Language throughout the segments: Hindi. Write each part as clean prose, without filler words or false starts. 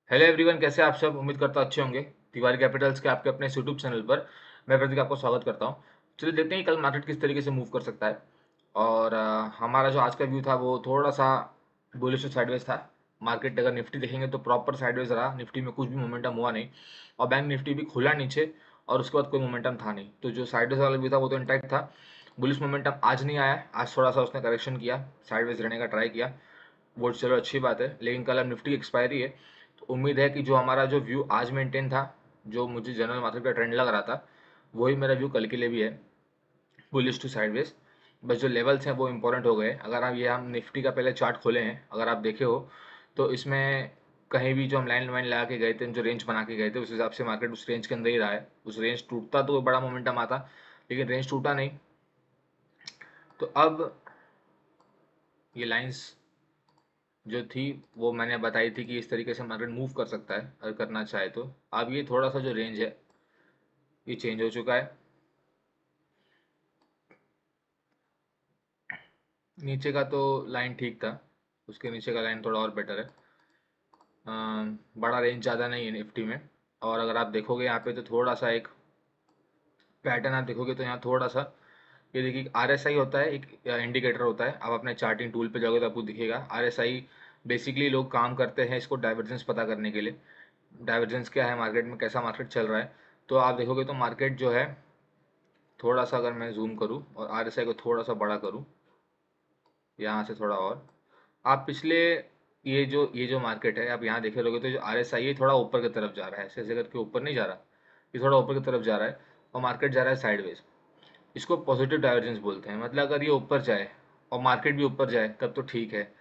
हेलो एवरीवन, कैसे आप सब? उम्मीद करता अच्छे होंगे। तिवारी कैपिटल्स के आपके अपने यूट्यूब चैनल पर मैं प्रतीक आपको स्वागत करता हूं। चलिए देखते हैं कि कल मार्केट किस तरीके से मूव कर सकता है। और हमारा जो आज का व्यू था वो थोड़ा सा बुलिश और साइडवेज था। मार्केट अगर निफ्टी देखेंगे तो प्रॉपर साइडवेज रहा, निफ्टी में कुछ भी मोमेंटम हुआ नहीं। और बैंक निफ्टी भी खुला नीचे और उसके बाद कोई मोमेंटम था नहीं। तो जो साइडवेज वाला व्यू था वो तो इंटैक्ट था। बुलिश मोमेंटम आज नहीं आया, आज थोड़ा सा उसने करेक्शन किया, साइडवेज रहने का ट्राई किया। वो चलो अच्छी बात है, लेकिन कल अब निफ्टी की एक्सपायरी है। तो उम्मीद है कि जो हमारा जो व्यू आज मेंटेन था, जो मुझे जनरल मार्केट का ट्रेंड लग रहा था, वही मेरा व्यू कल के लिए भी है, बुलिश टू साइडवेज। बस जो लेवल्स हैं वो इंपॉर्टेंट हो गए। अगर हम निफ्टी का पहले चार्ट खोले हैं, अगर आप देखे हो तो इसमें कहीं भी जो हम लाइन वाइन लगा के गए थे, जो रेंज बना के गए थे, उस हिसाब से मार्केट उस रेंज के अंदर ही रहा है। उस रेंज टूटता तो बड़ा मोमेंटम आता, लेकिन रेंज टूटा नहीं। तो अब ये लाइंस जो थी वो मैंने बताई थी कि इस तरीके से मार्केट मूव कर सकता है अगर करना चाहे तो। अब ये थोड़ा सा जो रेंज है ये चेंज हो चुका है। नीचे का तो लाइन ठीक था, उसके नीचे का लाइन थोड़ा और बेटर है। बड़ा रेंज ज़्यादा नहीं है निफ्टी में। और अगर आप देखोगे यहाँ पे तो थोड़ा सा एक पैटर्न आप देखोगे तो यहाँ थोड़ा सा, ये देखिए आरएसआई होता है, एक इंडिकेटर होता है। आप अपने चार्टिंग टूल पे जाओगे तो आपको दिखेगा आरएसआई। बेसिकली लोग काम करते हैं इसको डाइवर्जेंस पता करने के लिए। डाइवर्जेंस क्या है मार्केट में, कैसा मार्केट चल रहा है। तो आप देखोगे तो मार्केट जो है थोड़ा सा, अगर मैं जूम करूँ और आरएसआई को थोड़ा सा बड़ा करूँ यहाँ से थोड़ा और, आप पिछले ये जो मार्केट है आप यहाँ देखे लोगे तो जो आरएसआई है थोड़ा ऊपर की तरफ जा रहा है, ऐसे ऐसे करके ऊपर नहीं जा रहा, ये थोड़ा ऊपर की तरफ जा रहा है। और मार्केट जा रहा है साइडवेज। इसको पॉजिटिव डाइवर्जेंस बोलते हैं। मतलब अगर ये ऊपर जाए और मार्केट भी ऊपर जाए तब तो ठीक है,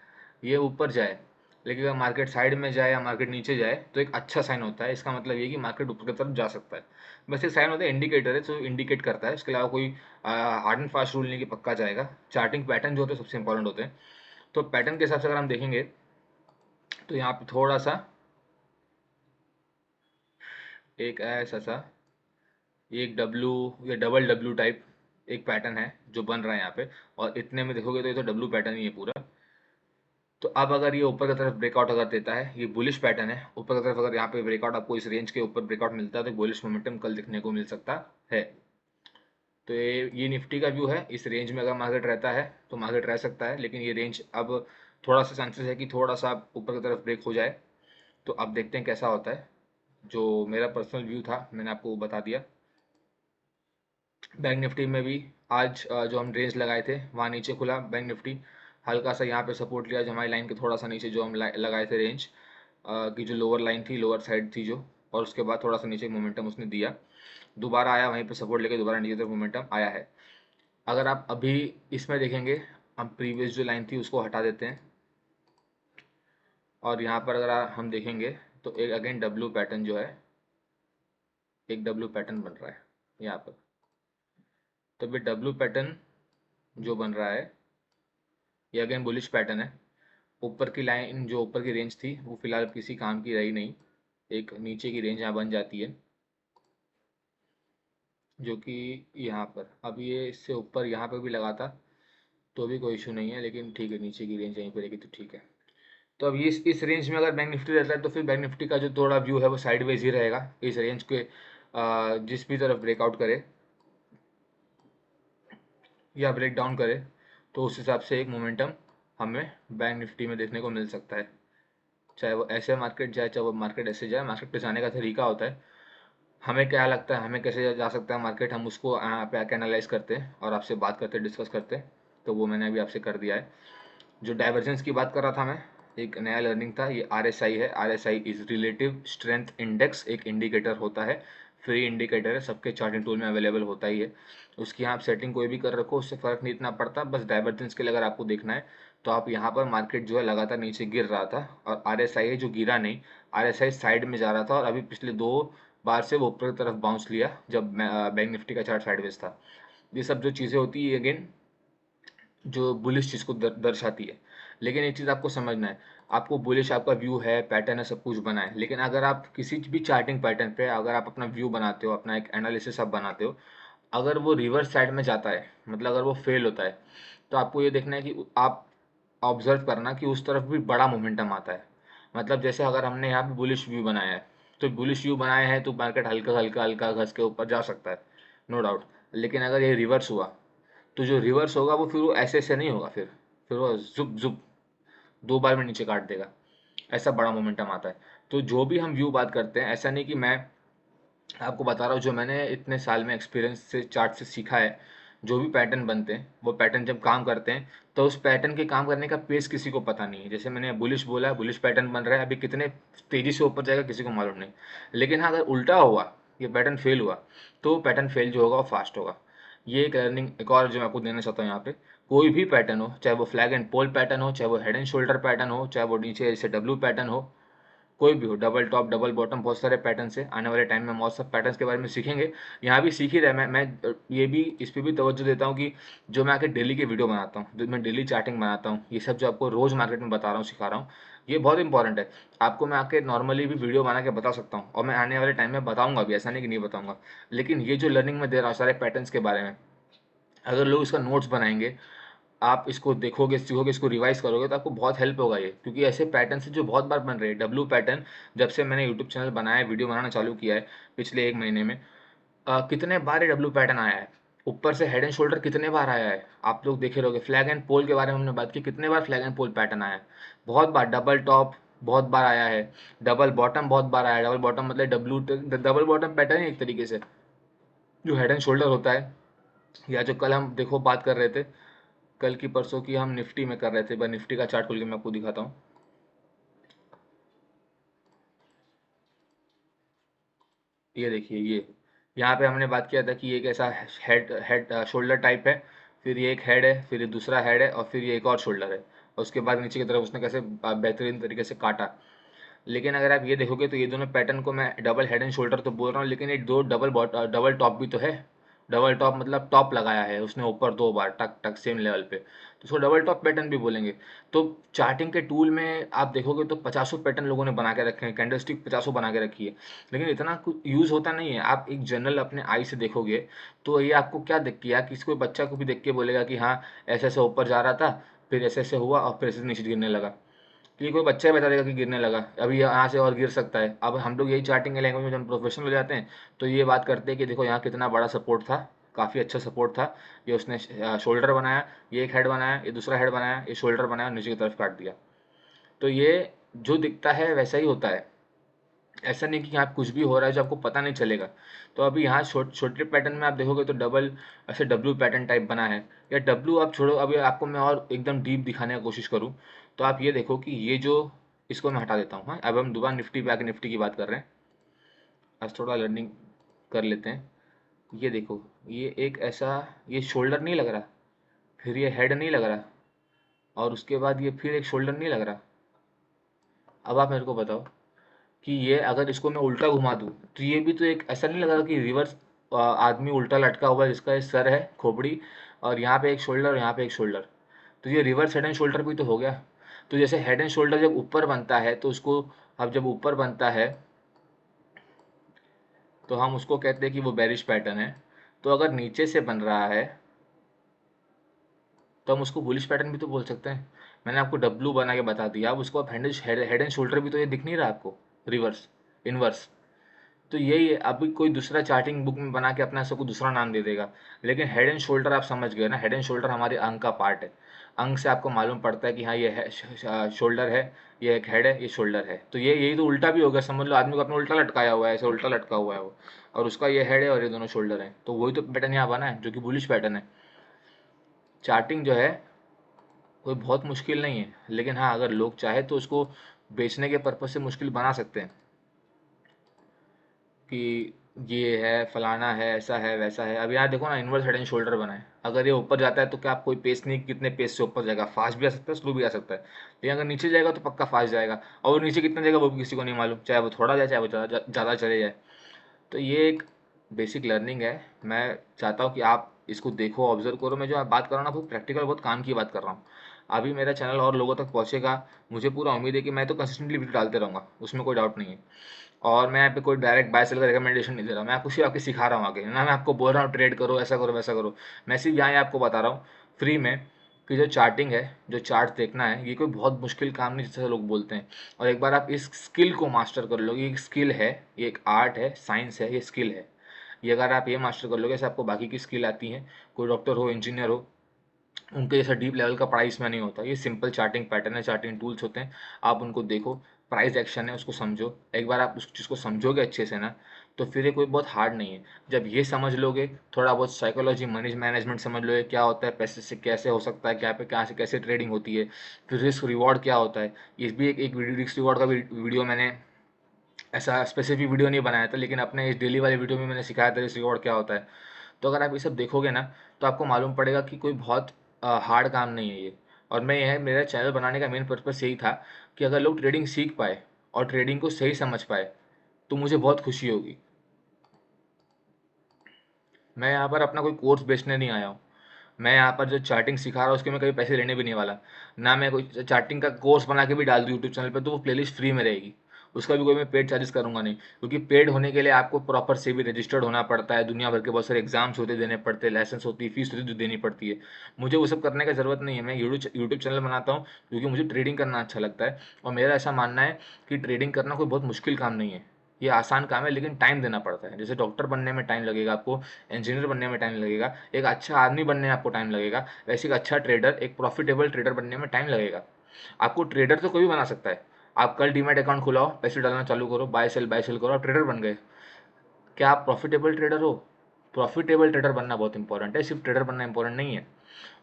ये ऊपर जाए, लेकिन अगर मार्केट साइड में जाए या मार्केट नीचे जाए तो एक अच्छा साइन होता है। इसका मतलब ये कि मार्केट ऊपर की तरफ जा सकता है। बस एक साइन होता है, इंडिकेटर है, जो इंडिकेट करता है। उसके अलावा कोई हार्ड एंड फास्ट रूल नहीं कि पक्का जाएगा। चार्टिंग पैटर्न जो होते हैं सबसे इंपॉर्टेंट होते हैं। तो पैटर्न के हिसाब से अगर हम देखेंगे तो यहाँ पे थोड़ा सा एक ऐसा सा, ये एक डब्लू या डबल डब्लू टाइप एक पैटर्न है जो बन रहा है यहाँ पे। और इतने में देखोगे तो ये तो डब्लू पैटर्न ही है पूरा। तो अब अगर ये ऊपर की तरफ ब्रेकआउट अगर देता है, ये बुलिश पैटर्न है, ऊपर की तरफ अगर यहाँ पे ब्रेकआउट आपको इस रेंज के ऊपर ब्रेकआउट मिलता है तो बुलिश मोमेंटम कल दिखने को मिल सकता है। तो ये निफ्टी का व्यू है। इस रेंज में अगर मार्केट रहता है तो मार्केट रह सकता है, लेकिन ये रेंज अब थोड़ा सा चांसेस है कि थोड़ा सा ऊपर की तरफ ब्रेक हो जाए। तो अब देखते हैं कैसा होता है। जो मेरा पर्सनल व्यू था मैंने आपको वो बता दिया। बैंक निफ्टी में भी आज जो हम रेंज लगाए थे वहाँ नीचे खुला बैंक निफ्टी। हल्का सा यहाँ पे सपोर्ट लिया, जो हमारी लाइन के थोड़ा सा नीचे जो हम लगाए थे रेंज की जो लोअर लाइन थी, लोअर साइड थी जो। और उसके बाद थोड़ा सा नीचे मोमेंटम उसने दिया, दोबारा आया वहीं पे सपोर्ट लेके, दोबारा नीचे तरफ मोमेंटम आया है। अगर आप अभी इसमें देखेंगे, हम प्रीवियस जो लाइन थी उसको हटा देते हैं और यहाँ पर अगर हम देखेंगे तो एक अगेन डब्ल्यू पैटर्न जो है, एक डब्ल्यू पैटर्न बन रहा है यहाँ पर। तो ये डब्ल्यू पैटर्न जो बन रहा है ये अगेन बुलिश पैटर्न है। ऊपर की लाइन, जो ऊपर की रेंज थी वो फिलहाल किसी काम की रही नहीं। एक नीचे की रेंज यहाँ बन जाती है, जो कि यहाँ पर, अब ये इससे ऊपर यहाँ पर भी लगा था तो भी कोई इशू नहीं है, लेकिन ठीक है नीचे की रेंज यहीं पर रहेगी तो ठीक है। तो अब ये इस रेंज में अगर बैंक निफ्टी रहता है तो फिर बैंक निफ्टी का जो थोड़ा व्यू है वो साइडवेज ही रहेगा। इस रेंज के जिस भी तरफ ब्रेकआउट करे या ब्रेक डाउन करे तो उस हिसाब से एक मोमेंटम हमें बैंक निफ्टी में देखने को मिल सकता है। चाहे वो ऐसे मार्केट जाए, चाहे वो मार्केट ऐसे जाए, मार्केट पे जाने का तरीका होता है। हमें क्या लगता है हमें कैसे जा सकता है मार्केट, हम उसको यहाँ पे आके एनालाइज करते हैं और आपसे बात करते, डिस्कस करते हैं। तो वो मैंने अभी आपसे कर दिया है। जो डाइवर्जेंस की बात कर रहा था मैं, एक नया लर्निंग था, ये आरएसआई है। RSI is relative strength index, एक इंडिकेटर होता है, फ्री इंडिकेटर है, सबके चार्टिंग टूल में अवेलेबल होता ही है। उसकी आप सेटिंग कोई भी कर रखो उससे फ़र्क नहीं इतना पड़ता। बस डाइवर्जेंस के लिए अगर आपको देखना है तो आप यहाँ पर मार्केट जो है लगातार नीचे गिर रहा था और आरएसआई है जो गिरा नहीं, आरएसआई साइड में जा रहा था। और अभी पिछले 2 बार से वो ऊपर की तरफ बाउंस लिया जब बैंक निफ्टी का चार्ट साइडवेज था। ये सब जो चीज़ें होती है अगेन जो बुलिश चीज़ को दर्शाती है। लेकिन एक चीज़ आपको समझना है, आपको बुलिश आपका व्यू है, पैटर्न है, सब कुछ बना है, लेकिन अगर आप किसी भी चार्टिंग पैटर्न पे अगर आप अपना व्यू बनाते हो, अपना एक एनालिसिस आप बनाते हो, अगर वो रिवर्स साइड में जाता है, मतलब अगर वो फेल होता है, तो आपको ये देखना है कि आप ऑब्जर्व करना कि उस तरफ भी बड़ा मोमेंटम आता है। मतलब जैसे अगर हमने यहाँ पे बुलिश व्यू बनाया है, तो बुलिश व्यू बनाया है तो मार्केट हल्का हल्का हल्का घस के ऊपर जा सकता है, नो डाउट। लेकिन अगर ये रिवर्स हुआ, तो जो रिवर्स होगा वो फिर वो ऐसे ऐसे नहीं होगा, फिर वो जुप जुप 2 बार में नीचे काट देगा। ऐसा बड़ा मोमेंटम आता है। तो जो भी हम व्यू बात करते हैं, ऐसा नहीं कि मैं आपको बता रहा हूँ, जो मैंने इतने साल में एक्सपीरियंस से चार्ट से सीखा है, जो भी पैटर्न बनते हैं वो पैटर्न जब काम करते हैं तो उस पैटर्न के काम करने का पेस किसी को पता नहीं है। जैसे मैंने बुलिश बोला, बुलिश पैटर्न बन रहा है, अभी कितने तेजी से ऊपर जाएगा किसी को मालूम नहीं। लेकिन हाँ, अगर उल्टा हुआ, ये पैटर्न फेल हुआ, तो पैटर्न फेल जो होगा वो फास्ट होगा। ये एक लर्निंग एक और जो मैं आपको देना चाहता हूँ यहाँ पे, कोई भी पैटर्न हो, चाहे वो फ्लैग एंड पोल पैटर्न हो, चाहे वो हेड एंड शोल्डर पैटर्न हो, चाहे वो नीचे जैसे डब्ल्यू पैटर्न हो, कोई भी हो, डबल टॉप डबल बॉटम, बहुत सारे पैटर्न है। आने वाले टाइम में बहुत सब पैटर्न्स के बारे में सीखेंगे। यहाँ भी सीख ही रहे। मैं ये भी इस पे भी तवज्जो देता हूँ कि जो मैं आके डेली के वीडियो बनाता हूँ, जो मैं डेली चार्टिंग बनाता हूँ, ये सब जो आपको रोज़ मार्केट में बता रहा हूँ, सिखा रहा हूँ, ये बहुत इंपॉर्टेंट है। आपको मैं आके नॉर्मली भी वीडियो बना के बता सकता हूँ, और मैं आने वाले टाइम में बताऊंगा भी, ऐसा नहीं कि नहीं बताऊंगा। लेकिन ये जो लर्निंग मैं दे रहा हूँ सारे पैटर्न्स के बारे में, अगर लोग इसका नोट्स बनाएंगे, आप इसको देखोगे, सीखोगे, इसको रिवाइज करोगे, तो आपको बहुत हेल्प होगा ये। क्योंकि ऐसे पैटर्न से जो बहुत बार बन रहे हैं, डब्लू पैटर्न, जब से मैंने यूट्यूब चैनल बनाया, वीडियो बनाना चालू किया है पिछले 1 महीने में, कितने बार ये डब्लू पैटर्न आया है। ऊपर से हेड एंड शोल्डर कितने बार आया है, आप लोग देखे रहोगे। फ्लैग एंड पोल के बारे में हमने बात की, कितने बार फ्लैग एंड पोल पैटर्न आया है, बहुत बार। डबल टॉप बहुत बार आया है, डबल बॉटम बहुत बार आया है। डबल बॉटम मतलब डब्लू डबल बॉटम पैटर्न ही एक तरीके से जो हेड एंड शोल्डर होता है। या जो कल हम देखो बात कर रहे थे, कल की परसों की हम निफ्टी में कर रहे थे, बस निफ्टी का चार्ट खोल के मैं आपको दिखाता हूँ। ये देखिए, ये यहाँ पे हमने बात किया था कि एक ऐसा हेड हेड शोल्डर टाइप है, फिर ये एक हेड है, फिर ये दूसरा हेड है, और फिर ये एक और शोल्डर है, और उसके बाद नीचे की तरफ उसने कैसे बेहतरीन तरीके से काटा। लेकिन अगर आप ये देखोगे तो ये दोनों पैटर्न को मैं डबल हेड एंड शोल्डर तो बोल रहा हूँ, लेकिन ये दो डबल टॉप भी तो है। डबल टॉप मतलब टॉप लगाया है उसने ऊपर 2 बार टक टक सेम लेवल पे, तो उसको डबल टॉप पैटर्न भी बोलेंगे। तो चार्टिंग के टूल में आप देखोगे तो 50 पैटर्न लोगों ने बना के रखे हैं, कैंडल स्टिक 50 बना के रखी है। लेकिन इतना कुछ यूज़ होता नहीं है। आप एक जनरल अपने आई से देखोगे तो ये आपको क्या देख के, या किसी कोई बच्चा को भी देख के बोलेगा कि हाँ ऐसे ऐसे ऊपर जा रहा था, फिर ऐसे ऐसे हुआ, और फिर ऐसे नीचे गिरने लगा। ये कोई बच्चा ही बता देगा कि गिरने लगा, अभी यहाँ से और गिर सकता है। अब हम लोग यही चार्टिंग के लैंग्वेज में जब प्रोफेशनल हो जाते हैं, तो ये बात करते हैं कि देखो यहाँ कितना बड़ा सपोर्ट था, काफ़ी अच्छा सपोर्ट था। ये उसने शोल्डर बनाया, ये एक हेड बनाया, ये दूसरा हेड बनाया, ये शोल्डर बनाया, नीचे की तरफ काट दिया। तो ये जो दिखता है वैसा ही होता है। ऐसा नहीं कि यहाँ कुछ भी हो रहा है जो आपको पता नहीं चलेगा। तो अभी यहाँ छोटे पैटर्न में आप देखोगे तो डबल ऐसे डब्ल्यू पैटर्न टाइप बना है, या डब्ल्यू आप छोड़ो, अभी आपको मैं और एकदम डीप दिखाने की कोशिश करूँ, तो आप ये देखो कि ये जो, इसको मैं हटा देता हूँ। हाँ, अब हम दोबारा निफ्टी पे आके निफ्टी की बात कर रहे हैं। आज थोड़ा लर्निंग कर लेते हैं। ये देखो, ये एक ऐसा, ये शोल्डर नहीं लग रहा, फिर ये हेड नहीं लग रहा, और उसके बाद ये फिर एक शोल्डर नहीं लग रहा। अब आप मेरे को बताओ कि ये अगर इसको मैं उल्टा घुमा दूँ, तो ये भी तो एक ऐसा नहीं लग रहा कि रिवर्स आदमी उल्टा लटका हुआ है, जिसका ये सर है, खोपड़ी, और यहाँ पे एक शोल्डर और यहाँ पे एक शोल्डर। तो ये रिवर्स हेड एंड शोल्डर भी तो हो गया। तो जैसे हेड एंड शोल्डर जब ऊपर बनता है तो उसको, अब जब ऊपर बनता है तो हम उसको कहते हैं कि वो बेरिश पैटर्न है। तो अगर नीचे से बन रहा है तो हम उसको बुलिश पैटर्न भी तो बोल सकते हैं। मैंने आपको डब्लू बना के बता दिया, अब उसको आप हेड एंड शोल्डर भी तो ये दिख नहीं रहा आपको, रिवर्स, इनवर्स। तो यही है, अभी कोई दूसरा चार्टिंग बुक में बना के अपना सबको दूसरा नाम दे देगा। लेकिन हेड एंड शोल्डर आप समझ गए ना, हेड एंड शोल्डर हमारे अंग का पार्ट है। अंग से आपको मालूम पड़ता है कि हाँ ये शोल्डर है, ये एक हेड है, ये शोल्डर है। तो ये यही तो उल्टा भी होगा, समझ लो आदमी को अपने उल्टा लटकाया हुआ है, ऐसे उल्टा लटका हुआ है वो, और उसका ये हेड है और ये दोनों शोल्डर है। तो वही तो पैटर्न यहाँ बना है, जो कि बुलिश पैटर्न है। चार्टिंग जो है कोई बहुत मुश्किल नहीं है, लेकिन हाँ अगर लोग चाहे तो उसको बेचने के पर्पज से मुश्किल बना सकते हैं कि ये है, फलाना है, ऐसा है, वैसा है। अब यहाँ देखो ना, इनवर्स हेड एंड शोल्डर बना है, अगर ये ऊपर जाता है तो क्या आप कोई पेस नहीं, कितने पेस से ऊपर जाएगा, फास्ट भी आ सकता है, स्लो भी आ सकता है। लेकिन अगर नीचे जाएगा तो पक्का फास्ट जाएगा, और वो नीचे कितना जाएगा वो भी किसी को नहीं मालूम, चाहे वो थोड़ा जाए चाहे वो ज़्यादा चले जाए। तो ये एक बेसिक लर्निंग है। मैं चाहता हूँ कि आप इसको देखो, ऑब्जर्व करो। मैं जो आप बात कर रहा हूँ ना, बहुत प्रैक्टिकल, बहुत काम की बात कर रहा हूँ। अभी मेरा चैनल और लोगों तक पहुँचेगा, मुझे पूरा उम्मीद है कि मैं तो कंसिस्टेंटली वीडियो डालते रहूँगा, उसमें कोई डाउट नहीं है। और मैं यहाँ पे कोई डायरेक्ट बाय सेल का रिकमेंडेशन नहीं दे रहा, मैं आपको सिर्फ आपके सिखा रहा हूँ आगे ना, मैं आपको बोल रहा हूँ ट्रेड करो, ऐसा करो, वैसा करो। मैं सिर्फ यहाँ आपको बता रहा हूँ फ्री में कि जो चार्टिंग है, जो चार्ट देखना है, ये कोई बहुत मुश्किल काम नहीं जैसे लोग बोलते हैं। और एक बार आप इस स्किल को मास्टर कर लोगे, एक स्किल है, ये एक आर्ट है, साइंस है, ये स्किल है। ये अगर आप ये मास्टर कर लोगे, जैसे आपको बाकी की स्किल आती हैं, कोई डॉक्टर हो, इंजीनियर हो, उनके जैसा डीप लेवल का पढ़ाई इसमें नहीं होता। ये सिंपल चार्टिंग पैटर्न है, चार्टिंग टूल्स होते हैं, आप उनको देखो, प्राइस एक्शन है उसको समझो। एक बार आप उस चीज़ को समझोगे अच्छे से ना, तो फिर ये कोई बहुत हार्ड नहीं है। जब ये समझ लोगे, थोड़ा बहुत साइकोलॉजी, मनी मैनेजमेंट समझ लोगे, क्या होता है पैसे से कैसे हो सकता है, क्या पे कहाँ से कैसे ट्रेडिंग होती है, फिर रिस्क रिवॉर्ड क्या होता है। ये भी एक रिस्क रिवॉर्ड का भी वीडियो मैंने, ऐसा स्पेसिफिक वीडियो नहीं बनाया था, लेकिन अपने इस डेली वाले वीडियो में मैंने सिखाया था रिस्क रिवॉर्ड क्या होता है। तो अगर आप ये सब देखोगे ना, तो आपको मालूम पड़ेगा कि कोई बहुत हार्ड काम नहीं है ये। और मैं यह मेरा चैनल बनाने का मेन पर्पस यही था कि अगर लोग ट्रेडिंग सीख पाए और ट्रेडिंग को सही समझ पाए, तो मुझे बहुत खुशी होगी। मैं यहाँ पर अपना कोई कोर्स बेचने नहीं आया हूँ। मैं यहाँ पर जो चार्टिंग सिखा रहा हूँ उसके मैं कभी पैसे लेने भी नहीं वाला। ना मैं कोई चार्टिंग का कोर्स बना के भी डाल दूँ यूट्यूब चैनल पे, तो वो प्लेलिस्ट फ्री में रहेगी, उसका भी कोई मैं पेड चार्जेस करूंगा नहीं। क्योंकि पेड होने के लिए आपको प्रॉपर से भी रजिस्टर्ड होना पड़ता है, दुनिया भर के बहुत सारे एग्जाम्स होते देने पड़ते हैं, लाइसेंस होती है, फीस होती है जो देनी पड़ती है। मुझे वो सब करने का ज़रूरत नहीं है। मैं यूट्यूब चैनल बनाता हूँ क्योंकि मुझे ट्रेडिंग करना अच्छा लगता है। और मेरा ऐसा मानना है कि ट्रेडिंग करना कोई बहुत मुश्किल काम नहीं है। ये आसान काम है, लेकिन टाइम देना पड़ता है। जैसे डॉक्टर बनने में टाइम लगेगा आपको, इंजीनियर बनने में टाइम लगेगा, एक अच्छा आदमी बनने में आपको टाइम लगेगा, वैसे एक अच्छा ट्रेडर, एक प्रॉफिटेबल ट्रेडर बनने में टाइम लगेगा। आपको ट्रेडर तो कोई भी बना सकता है। आप कल डीमैट अकाउंट खुलाओ, पैसे डालना चालू करो, बाय सेल करो, आप ट्रेडर बन गए। क्या आप प्रॉफिटेबल ट्रेडर हो? प्रॉफिटेबल ट्रेडर बनना बहुत इंपॉर्टेंट है, सिर्फ ट्रेडर बनना इंपॉर्टेंट नहीं है।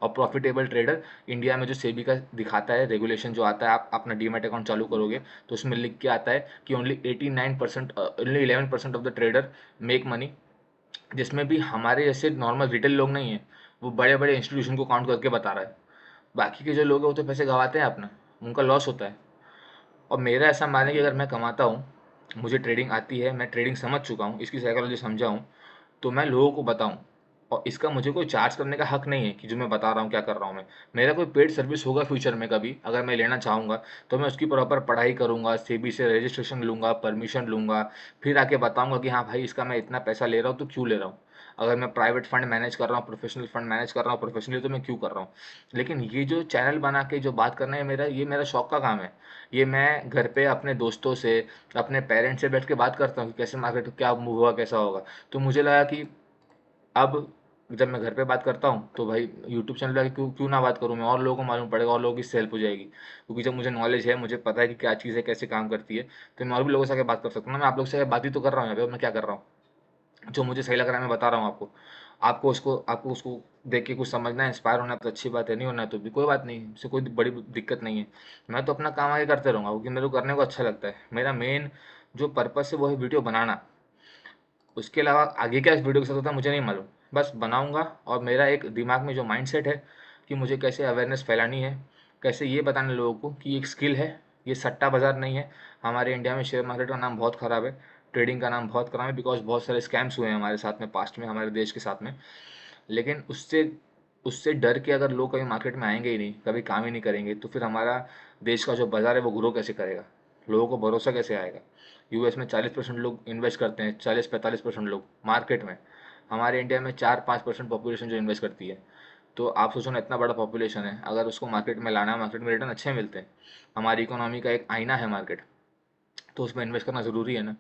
और प्रॉफिटेबल ट्रेडर इंडिया में जो सेबी का दिखाता है रेगुलेशन जो आता है, आप अपना डीमैट अकाउंट चालू करोगे तो उसमें लिख के आता है कि only 11% of the trader make money. जिसमें भी हमारे जैसे नॉर्मल रिटेल लोग नहीं है, वो बड़े बड़े इंस्टीट्यूशन को काउंट करके बता रहा है। बाकी के जो लोग हैं वो तो पैसे गंवाते हैं अपना, उनका लॉस होता है। और मेरा ऐसा मानना है कि अगर मैं कमाता हूँ, मुझे ट्रेडिंग आती है, मैं ट्रेडिंग समझ चुका हूँ, इसकी साइकोलॉजी समझा हूँ, तो मैं लोगों को बताऊँ। और इसका मुझे कोई चार्ज करने का हक नहीं है कि जो मैं बता रहा हूँ क्या कर रहा हूँ मैं। मेरा कोई पेड सर्विस होगा फ्यूचर में कभी अगर मैं लेना चाहूँगा, तो मैं उसकी प्रॉपर पढ़ाई करूँगा, सेबी से रजिस्ट्रेशन लूँगा, परमिशन लूँगा, फिर आके बताऊँगा कि हाँ भाई इसका मैं इतना पैसा ले रहा हूँ तो क्यों ले रहा हूँ। अगर मैं प्राइवेट फंड मैनेज कर रहा हूँ, प्रोफेशनल फंड मैनेज कर रहा हूँ प्रोफेशनली, तो मैं क्यों कर रहा हूँ। लेकिन ये जो चैनल बना के जो बात करना है, ये मेरा शौक का काम है। ये मैं घर पे अपने दोस्तों से, अपने पेरेंट्स से बैठ के बात करता हूँ कि कैसे मार्केट क्या मूव हुआ, कैसा होगा। तो मुझे लगा कि अब जब मैं घर पे बात करता हूँ तो भाई यूट्यूब चैनल पे क्यों क्यों ना बात करूँ मैं, और लोगों को मालूम पड़ेगा और लोगों की हेल्प हो जाएगी। क्योंकि जब मुझे नॉलेज है, मुझे पता है कि क्या चीज़ है, कैसे काम करती है, तो मैं और भी लोगों से आके बात कर सकता हूँ ना। मैं आप लोग से बात ही तो कर रहा हूँ यहाँ पे, मैं क्या कर रहा हूँ, जो मुझे सही लग रहा है मैं बता रहा हूँ आपको। आपको उसको देख के कुछ समझना है, इंस्पायर होना है तो अच्छी बात है, नहीं होना है तो भी कोई बात नहीं, इससे कोई बड़ी दिक्कत नहीं है। मैं तो अपना काम आगे करते रहूँगा क्योंकि मेरे को करने को अच्छा लगता है। मेरा मेन जो पर्पस है वो है वीडियो बनाना। उसके अलावा आगे क्या इस वीडियो के साथ होता है मुझे नहीं मालूम, बस बनाऊंगा। और मेरा एक दिमाग में जो माइंडसेट है कि मुझे कैसे अवेयरनेस फैलानी है, कैसे ये बताने लोगों को कि एक स्किल है, ये सट्टा बाजार नहीं है। हमारे इंडिया में शेयर मार्केट का नाम बहुत ख़राब है, ट्रेडिंग का नाम बहुत खराब है, बिकॉज बहुत सारे स्कैम्स हुए हैं हमारे साथ में पास्ट में, हमारे देश के साथ में। लेकिन उससे उससे डर के अगर लोग कभी मार्केट में आएंगे ही नहीं, कभी काम ही नहीं करेंगे, तो फिर हमारा देश का जो बाज़ार है वो ग्रो कैसे करेगा, लोगों को भरोसा कैसे आएगा। यूएस में 40% लोग इन्वेस्ट करते हैं, 40-45% लोग मार्केट में। हमारे इंडिया में 4-5% पॉपुलेशन जो इन्वेस्ट करती है। तो आप सोचो ना, इतना बड़ा पॉपुलेशन है, अगर उसको मार्केट में लाना है, मार्केट में रिटर्न अच्छे मिलते हैं, हमारी इकोनॉमी का एक आईना है मार्केट, तो उसमें इन्वेस्ट करना ज़रूरी है ना।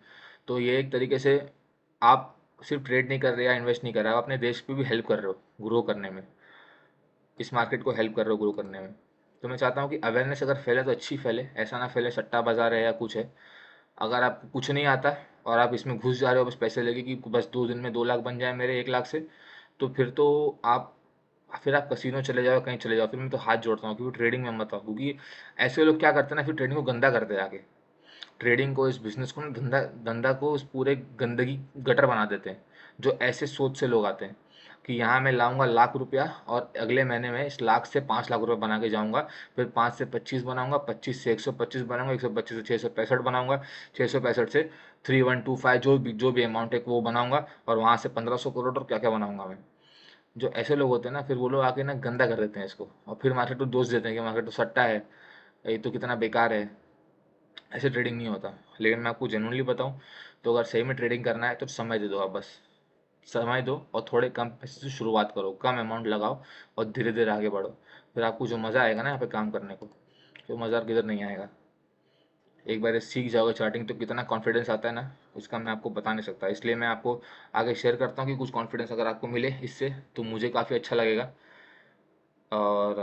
तो ये एक तरीके से आप सिर्फ ट्रेड नहीं कर रहे या इन्वेस्ट नहीं कर रहे, आप अपने देश पे भी हेल्प कर रहे हो ग्रो करने में, इस मार्केट को हेल्प कर रहे हो ग्रो करने में। तो मैं चाहता हूँ कि अवेयरनेस अगर फैले तो अच्छी फैले, ऐसा ना फैले सट्टा बाजार है या कुछ है। अगर आपको कुछ नहीं आता और आप इसमें घुस जा रहे हो बस पैसे लेके कि बस 2 दिन में 2 लाख बन जाए मेरे 1 लाख से, तो फिर आप कसिनो चले जाओ, कहीं चले जाओ, फिर मैं तो हाथ जोड़ता हूँ क्योंकि ट्रेडिंग में मत आओ। क्योंकि ऐसे लोग क्या करते हैं ना, फिर ट्रेडिंग को गंदा करते हैं आगे, ट्रेडिंग को, इस बिजनेस को ना, धंधा धंधा को उस पूरे गंदगी गटर बना देते हैं। जो ऐसे सोच से लोग आते हैं कि यहाँ मैं लाऊंगा ₹1,00,000 और अगले महीने में इस लाख से ₹5,00,000 बना के जाऊंगा, फिर 5 से 25 बनाऊंगा, 25 से 125 बनाऊंगा, 125 से 665 बनाऊंगा, 665 से 3125 जो भी अमाउंट है वो बनाऊंगा, और वहाँ से 1500 करोड़ और क्या क्या बनाऊंगा मैं। जो ऐसे लोग होते हैं ना, फिर वो लोग आके ना गंदा कर देते हैं इसको, और फिर मार्केट को दोष देते हैं कि मार्केट तो सट्टा है, ये तो कितना बेकार है। ऐसे ट्रेडिंग नहीं होता। लेकिन मैं आपको जेन्युइनली बताऊं, तो अगर सही में ट्रेडिंग करना है तो समय दे दो आप बस। समय दो और थोड़े कम पैसे से शुरुआत करो, कम अमाउंट लगाओ और धीरे धीरे आगे बढ़ो। फिर आपको जो मज़ा आएगा ना यहाँ पे काम करने को, जो मज़ा किधर नहीं आएगा। एक बार ये सीख जाओगे चार्टिंग तो कितना कॉन्फिडेंस आता है ना, उसका मैं आपको बता नहीं सकता। इसलिए मैं आपको आगे शेयर करता हूँ कि कुछ कॉन्फिडेंस अगर आपको मिले इससे तो मुझे काफ़ी अच्छा लगेगा। और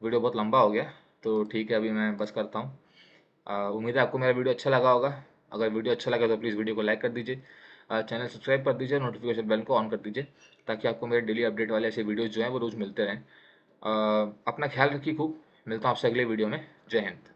वीडियो बहुत लंबा हो गया, तो ठीक है अभी मैं बस करता हूँ। उम्मीद है आपको मेरा वीडियो अच्छा लगा होगा। अगर वीडियो अच्छा लगा तो प्लीज़ वीडियो को लाइक कर दीजिए, चैनल सब्सक्राइब कर दीजिए, नोटिफिकेशन बेल को ऑन कर दीजिए, ताकि आपको मेरे डेली अपडेट वाले ऐसे वीडियोज़ जो हैं वो रोज़ मिलते रहें। अपना ख्याल रखिए खूब, मिलता हूँ आपसे अगले वीडियो में। जय हिंद।